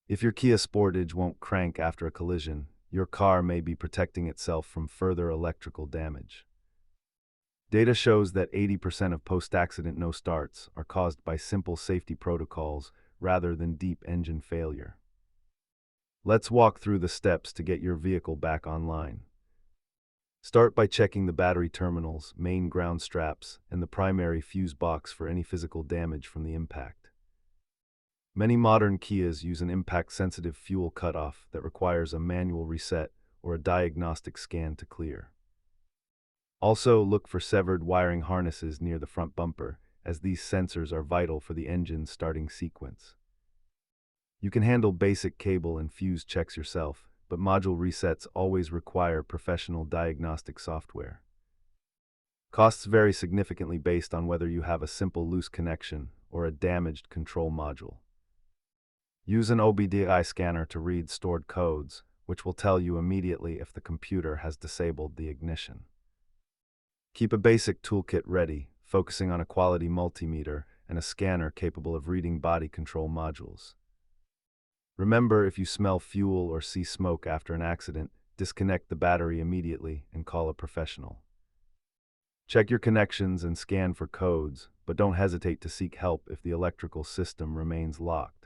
If your Kia Sportage won't crank after a collision, your car may be protecting itself from further electrical damage. Data shows that 80% of post-accident no-starts are caused by simple safety protocols rather than deep engine failure. Let's walk through the steps to get your vehicle back online. Start by checking the battery terminals, main ground straps, and the primary fuse box for any physical damage from the impact. Many modern Kias use an impact-sensitive fuel cutoff that requires a manual reset or a diagnostic scan to clear. Also, look for severed wiring harnesses near the front bumper, as these sensors are vital for the engine's starting sequence. You can handle basic cable and fuse checks yourself, but module resets always require professional diagnostic software. Costs vary significantly based on whether you have a simple loose connection or a damaged control module. Use an OBDI scanner to read stored codes, which will tell you immediately if the computer has disabled the ignition. Keep a basic toolkit ready, focusing on a quality multimeter and a scanner capable of reading body control modules. Remember, if you smell fuel or see smoke after an accident, disconnect the battery immediately and call a professional. Check your connections and scan for codes, but don't hesitate to seek help if the electrical system remains locked.